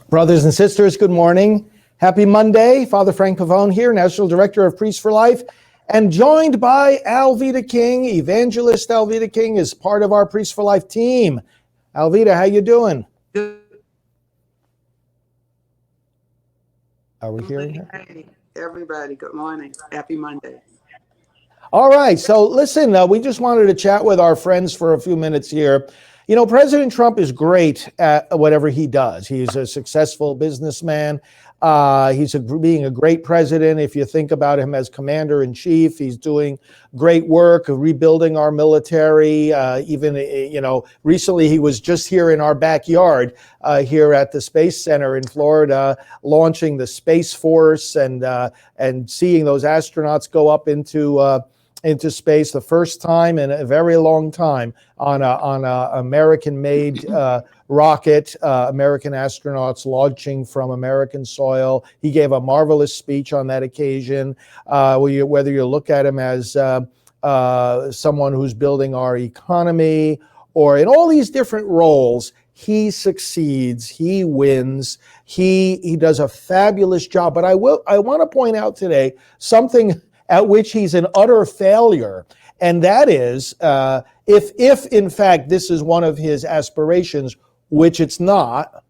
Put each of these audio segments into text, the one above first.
Brothers and sisters, good morning. Happy Monday. Father Frank Pavone here, National Director of Priests for Life, and joined by Alveda King. Evangelist Alveda King is part of our Priests for Life team. Alveda, how you doing? Good. Are we hearing her? Hey, everybody, good morning. Happy Monday. All right, so listen, we just wanted to chat with our friends for a few minutes here. You know, President Trump is great at whatever he does. He's a successful businessman. Being a great president. If you think about him as commander in chief, he's doing great work of rebuilding our military. Recently he was just here in our backyard here at the Space Center in Florida, launching the Space Force and seeing those astronauts go up into space, the first time in a very long time on a American-made rocket, American astronauts launching from American soil. He gave a marvelous speech on that occasion. Whether you look at him as someone who's building our economy, or in all these different roles, he succeeds, he wins, he does a fabulous job. But I want to point out today something at which he's an utter failure. And that is, if in fact this is one of his aspirations, which it's not,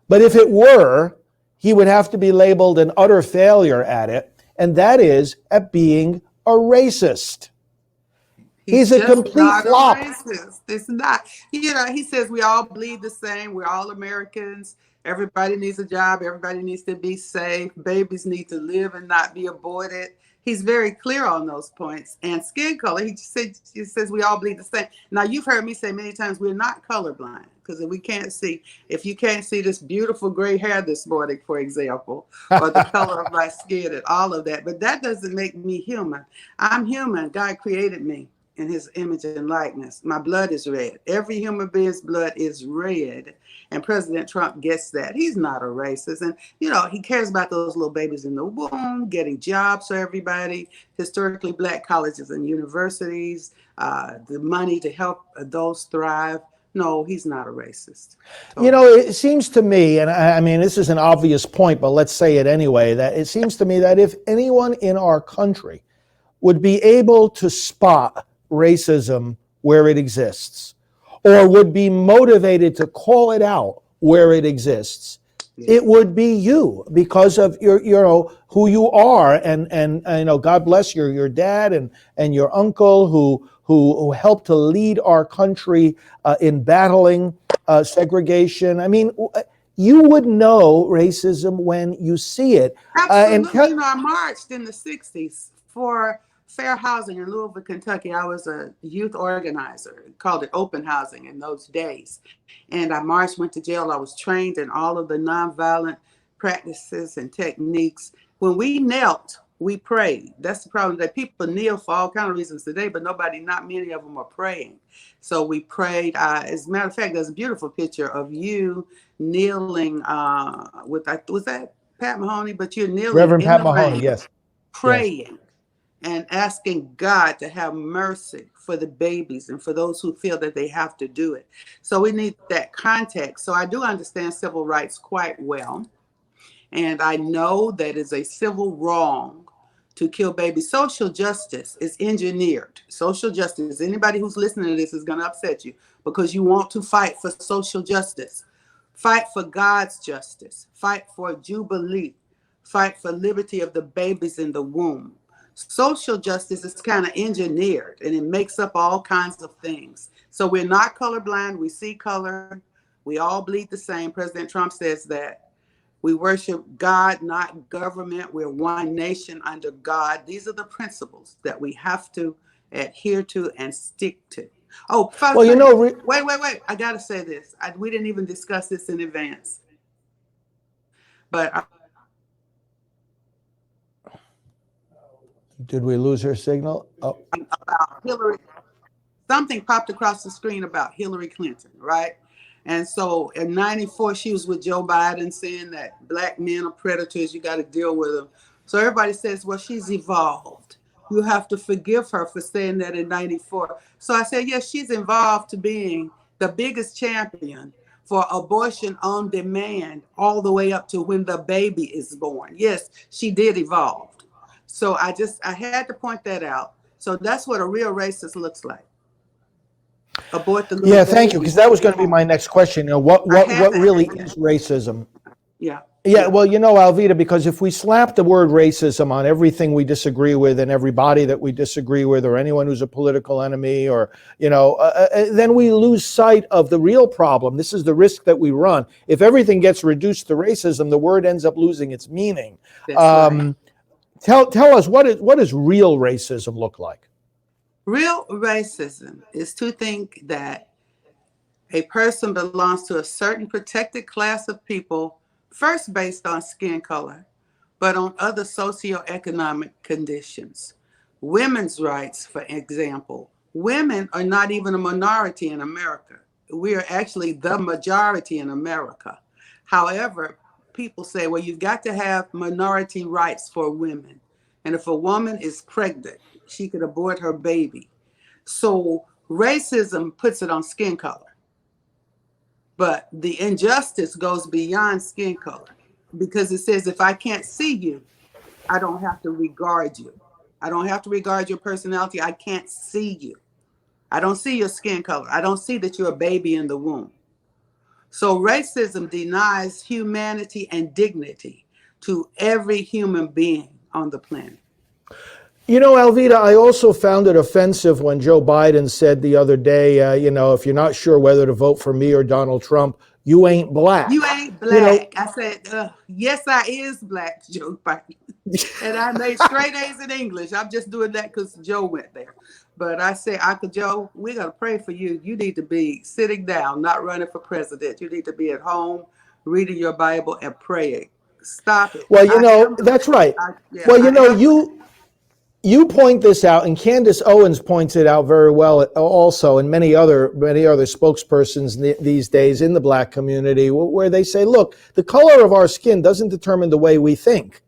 but if it were, he would have to be labeled an utter failure at it, and that is at being a racist. He's a complete flop. It's not, he says we all bleed the same. We're all Americans. Everybody needs a job. Everybody needs to be safe. Babies need to live and not be aborted. He's very clear on those points. And skin color, he says we all bleed the same. Now, you've heard me say many times, we're not colorblind, because if you can't see this beautiful gray hair this morning, for example, or the color of my skin and all of that, but that doesn't make me human. I'm human. God created me in his image and likeness. My blood is red. Every human being's blood is red. And President Trump gets that. He's not a racist. And, he cares about those little babies in the womb, getting jobs for everybody, historically black colleges and universities, the money to help adults thrive. No, he's not a racist. Totally. It seems to me, and I mean, this is an obvious point, but let's say it anyway, that it seems to me that if anyone in our country would be able to spot racism where it exists, or would be motivated to call it out where it exists, it would be you, because of your who you are, and God bless your dad and your uncle who helped to lead our country in battling segregation. I mean, you would know racism when you see it. Absolutely. I marched in the 60s for fair housing in Louisville, Kentucky. I was a youth organizer, called it open housing in those days. And I marched, went to jail. I was trained in all of the nonviolent practices and techniques. When we knelt, we prayed. That's the problem, that people kneel for all kinds of reasons today, but not many of them are praying. So we prayed. As a matter of fact, there's a beautiful picture of you kneeling was that Pat Mahoney? But you're kneeling Reverend in Pat the Mahoney, rain, yes. praying. Yes. And asking God to have mercy for the babies and for those who feel that they have to do it. So we need that context. So I do understand civil rights quite well. And I know that it's a civil wrong to kill babies. Social justice is engineered. Social justice, anybody who's listening to this is going to upset you, because you want to fight for social justice. Fight for God's justice. Fight for jubilee. Fight for liberty of the babies in the womb. Social justice is kind of engineered, and it makes up all kinds of things. So we're not colorblind. We see color. We all bleed the same. President Trump says that. We worship God, not government. We're one nation under God. These are the principles that we have to adhere to and stick to. Oh, Father, wait. I got to say this. We didn't even discuss this in advance. But did we lose her signal? Oh. About Hillary, something popped across the screen about Hillary Clinton, right? And so in 94, she was with Joe Biden saying that black men are predators, you got to deal with them. So everybody says, well, she's evolved. You have to forgive her for saying that in 94. So I said, yes, she's evolved to being the biggest champion for abortion on demand all the way up to when the baby is born. Yes, she did evolve. So I had to point that out. So that's what a real racist looks like. Abort the little Yeah, thank you, baby, because that take was it going to be home. my next question. What I had what to really answer is that. racism? Yeah, Yeah, yeah. well, Alveda, because if we slap the word racism on everything we disagree with and everybody that we disagree with, or anyone who's a political enemy, or, then we lose sight of the real problem. This is the risk that we run. If everything gets reduced to racism, the word ends up losing its meaning. That's right. Um, tell us, what does real racism look like? Real racism is to think that a person belongs to a certain protected class of people, first based on skin color, but on other socioeconomic conditions. Women's rights, for example. Women are not even a minority in America. We are actually the majority in America. However, people say, well, you've got to have minority rights for women. And if a woman is pregnant, she could abort her baby. So racism puts it on skin color. But the injustice goes beyond skin color because it says if I can't see you, I don't have to regard you. I don't have to regard your personality. I can't see you. I don't see your skin color. I don't see that you're a baby in the womb. So racism denies humanity and dignity to every human being on the planet. Alveda, I also found it offensive when Joe Biden said the other day, if you're not sure whether to vote for me or Donald Trump, you ain't You black. ain't You know, black. I said, yes, I is black, Joe Biden. And I made straight A's in English. I'm just doing that because Joe went there. But I said, Uncle Joe, we're going to pray for you. You need to be sitting down, not running for president. You need to be at home, reading your Bible and praying. Stop it. well, I am that's black. right. Yeah, Well, I am black. you point this out, and Candace Owens points it out very well also, and many other spokespersons these days in the black community, where they say, look, the color of our skin doesn't determine the way we think.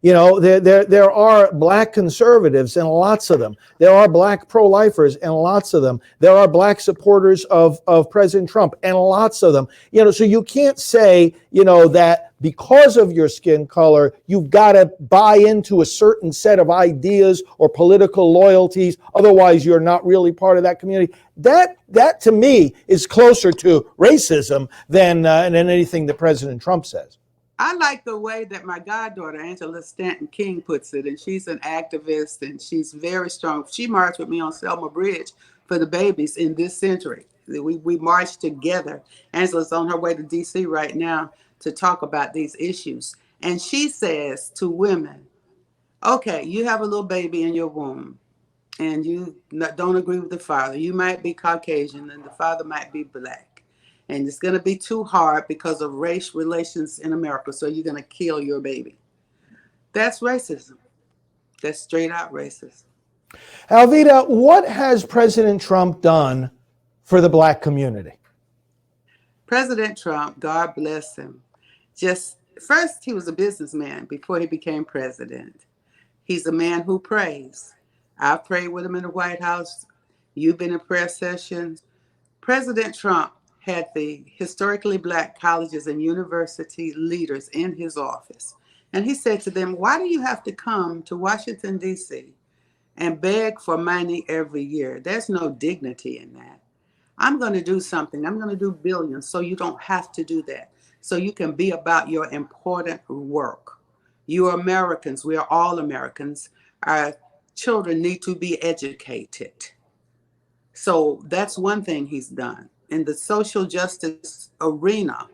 There are black conservatives and lots of them. There are black pro-lifers and lots of them. There are black supporters of President Trump and lots of them. So you can't say, that because of your skin color, you've got to buy into a certain set of ideas or political loyalties. Otherwise, you're not really part of that community. That to me is closer to racism than anything that President Trump says. I like the way that my goddaughter, Angela Stanton King, puts it, and she's an activist and she's very strong. She marched with me on Selma Bridge for the babies in this century. We marched together. Angela's on her way to D.C. right now to talk about these issues. And she says to women, okay, you have a little baby in your womb and you don't agree with the father. You might be Caucasian and the father might be black. And it's going to be too hard because of race relations in America. So you're going to kill your baby. That's racism. That's straight out racism. Alveda, what has President Trump done for the black community? President Trump, God bless him. Just first, he was a businessman before he became president. He's a man who prays. I've prayed with him in the White House. You've been in prayer sessions. President Trump had the historically black colleges and university leaders in his office. And he said to them, why do you have to come to Washington, D.C. and beg for money every year? There's no dignity in that. I'm going to do something. I'm going to do billions so you don't have to do that. So you can be about your important work. You are Americans. We are all Americans. Our children need to be educated. So that's one thing he's done. In the social justice arena,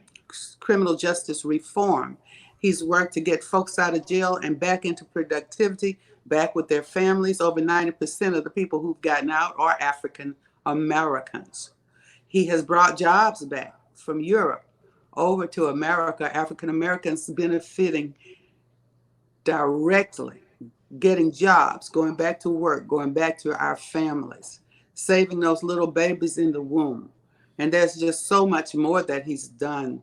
criminal justice reform, he's worked to get folks out of jail and back into productivity, back with their families. Over 90% of the people who've gotten out are African Americans. He has brought jobs back from Europe over to America, African Americans benefiting directly, getting jobs, going back to work, going back to our families, saving those little babies in the womb. And there's just so much more that he's done.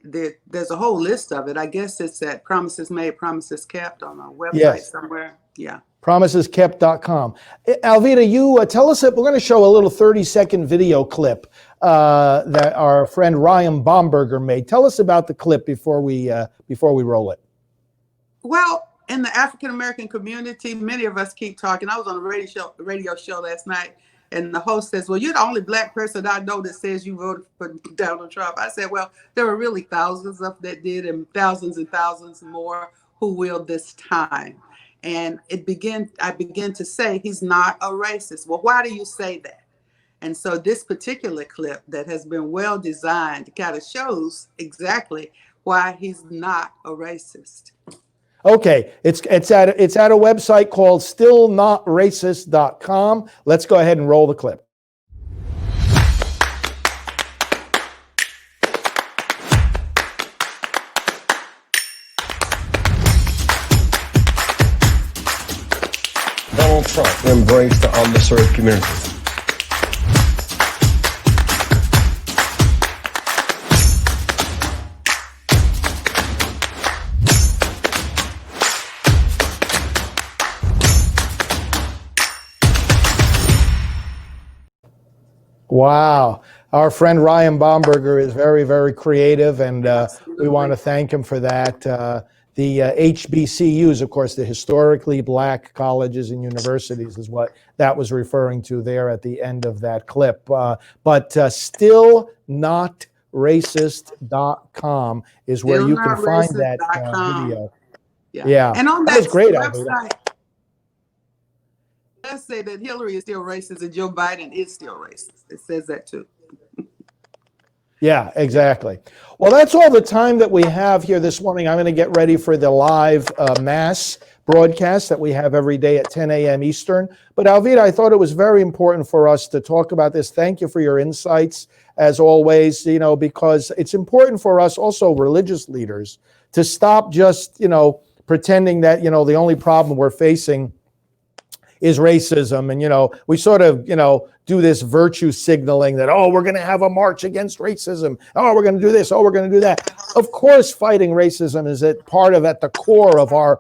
There's a whole list of it. I guess it's at Promises Made, Promises Kept on a website Yes. somewhere. Yeah. Promiseskept.com. Alveda, you tell us that we're going to show a little 30-second video clip that our friend Ryan Bomberger made. Tell us about the clip before we roll it. Well, in the African American community, many of us keep talking. I was on a radio show last night, and the host says, "Well, you're the only Black person I know that says you voted for Donald Trump." I said, "Well, there were really thousands of that did, and thousands more who will this time." And I began to say, he's not a racist. Well, why do you say that? And so this particular clip that has been well designed kind of shows exactly why he's not a racist. Okay, it's at a website called stillnotracist.com. Let's go ahead and roll the clip. Donald Trump embraced the underserved communities. Wow. Our friend Ryan Bomberger is very, very creative, and we want to thank him for that. The HBCUs, of course, the historically Black colleges and universities is what that was referring to there at the end of that clip. But stillnotracist.com is where you can find that video. Yeah. And on that that was great, website, let's say that Hillary is still racist and Joe Biden is still racist. It says that too. Yeah, exactly. Well, that's all the time that we have here this morning. I'm going to get ready for the live mass broadcast that we have every day at 10 a.m. Eastern. But Alveda, I thought it was very important for us to talk about this. Thank you for your insights, as always, because it's important for us also, religious leaders, to stop just, pretending that, the only problem we're facing is racism. And, we sort of, do this virtue signaling that, we're going to have a march against racism. We're going to do this. We're going to do that. Of course, fighting racism is at the core of our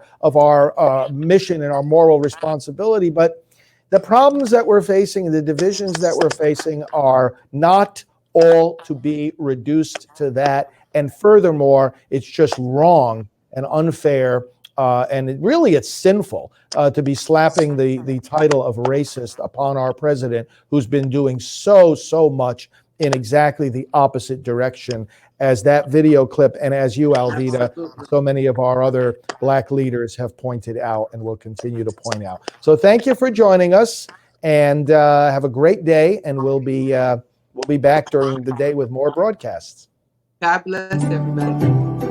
mission and our moral responsibility. But the problems that we're facing, the divisions that we're facing are not all to be reduced to that. And furthermore, it's just wrong and unfair. And it's sinful to be slapping the title of racist upon our president, who's been doing so much in exactly the opposite direction as that video clip, and as you, Alveda, so many of our other Black leaders have pointed out and will continue to point out. So thank you for joining us, and have a great day, and we'll be back during the day with more broadcasts. God bless everybody.